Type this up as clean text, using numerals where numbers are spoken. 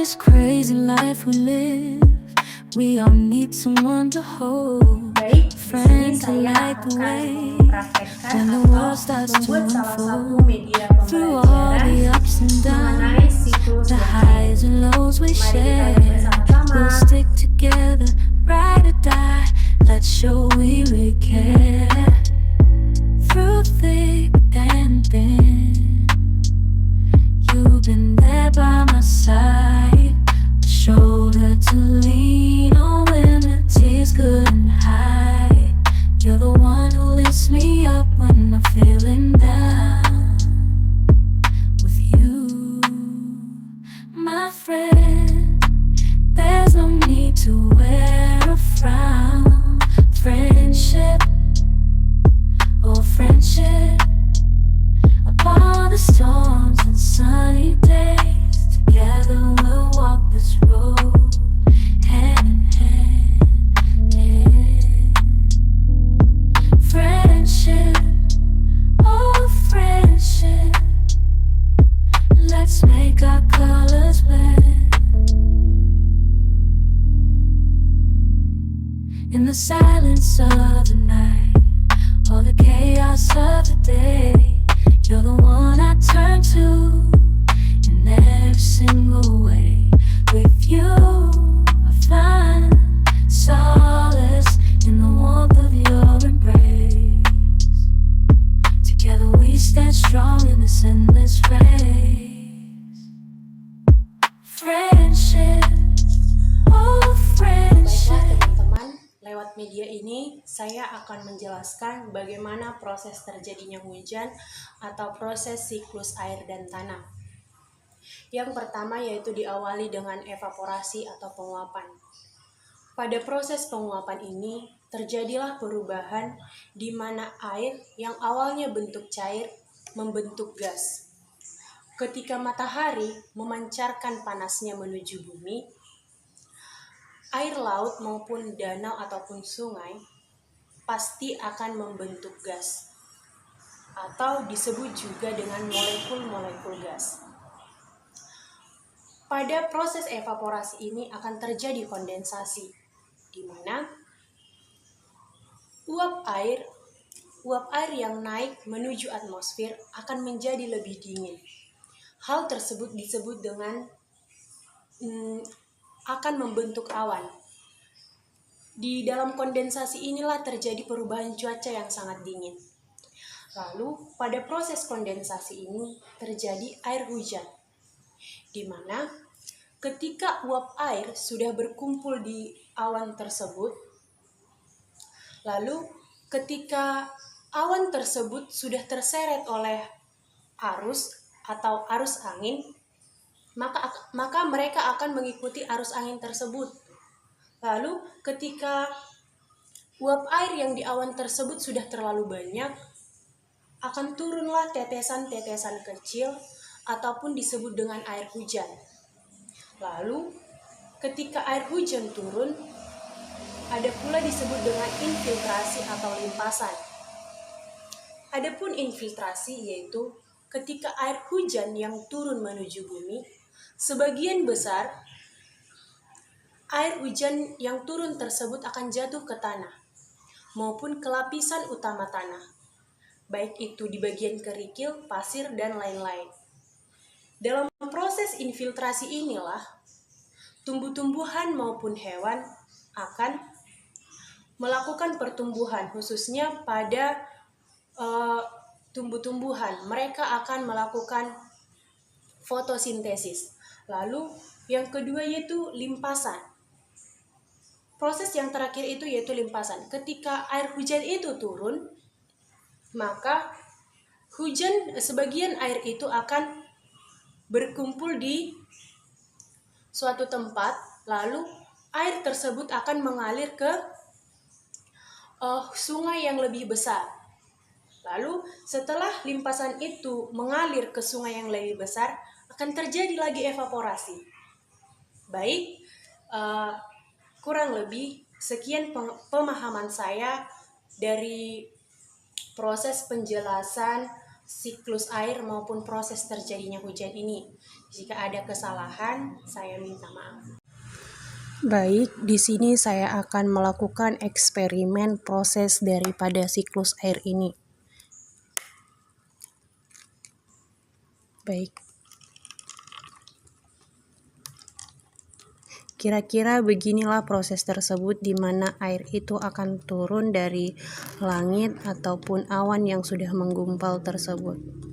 this crazy life we live, we all need someone to hold. Baik, di sini Friend to saya light the akan way mempraktekkan when the atau world starts to membuat salah satu unfold. media Through all pembelajaran the ups and mengenai downs, siklus the dan highs and lows we Mari kita share, lihat bersama-sama. we'll stick together, ride or die. Let's show we really care. Through thick and thin, you've been there by my side, a shoulder to lean on when the tears couldn't hide. You're the one who lifts me up when I'm feeling down. With you, my friend, there's no need to wear a frown. Friendship, oh friendship, upon the storms and sunny days, together we'll walk this road, hand in hand. Friendship, oh friendship, let's make our colors blend. In the silence of the night, all the chaos of the day, you're the one I turn to in every single way. With you, I find solace in the warmth of your embrace. Together we stand strong in this endless race. Friendship, oh Baiklah friendship. teman-teman, lewat media ini saya akan menjelaskan bagaimana proses terjadinya hujan atau proses siklus air dan tanah. Yang pertama yaitu diawali dengan evaporasi atau penguapan. Pada proses penguapan ini terjadilah perubahan di mana air yang awalnya bentuk cair membentuk gas. Ketika matahari memancarkan panasnya menuju bumi, air laut maupun danau ataupun sungai pasti akan membentuk gas atau disebut juga dengan molekul-molekul gas. Pada proses evaporasi ini akan terjadi kondensasi, di mana uap air yang naik menuju atmosfer akan menjadi lebih dingin. Hal tersebut disebut dengan akan membentuk awan. Di dalam kondensasi inilah terjadi perubahan cuaca yang sangat dingin. Lalu pada proses kondensasi ini terjadi air hujan, di mana ketika uap air sudah berkumpul di awan tersebut, lalu ketika awan tersebut sudah terseret oleh arus atau arus angin, maka mereka akan mengikuti arus angin tersebut. Lalu ketika uap air yang di awan tersebut sudah terlalu banyak, akan turunlah tetesan-tetesan kecil ataupun disebut dengan air hujan. Lalu ketika air hujan turun, ada pula disebut dengan infiltrasi atau limpasan. Adapun infiltrasi yaitu ketika air hujan yang turun menuju bumi, sebagian besar air hujan yang turun tersebut akan jatuh ke tanah maupun ke lapisan utama tanah, baik itu di bagian kerikil, pasir, dan lain-lain. Dalam proses infiltrasi inilah tumbuh-tumbuhan maupun hewan akan melakukan pertumbuhan, khususnya pada tumbuh-tumbuhan. Mereka akan melakukan fotosintesis. Lalu yang kedua yaitu limpasan. Proses yang terakhir itu yaitu limpasan. Ketika air hujan itu turun, maka sebagian air itu akan berkumpul di suatu tempat, lalu air tersebut akan mengalir ke sungai yang lebih besar. Lalu setelah limpasan itu mengalir ke sungai yang lebih besar, akan terjadi lagi evaporasi. Baik, kurang lebih sekian pemahaman saya dari proses penjelasan siklus air maupun proses terjadinya hujan ini. Jika ada kesalahan, saya minta maaf. Baik, di sini saya akan melakukan eksperimen proses daripada siklus air ini. Baik. Kira-kira beginilah proses tersebut di mana air itu akan turun dari langit ataupun awan yang sudah menggumpal tersebut.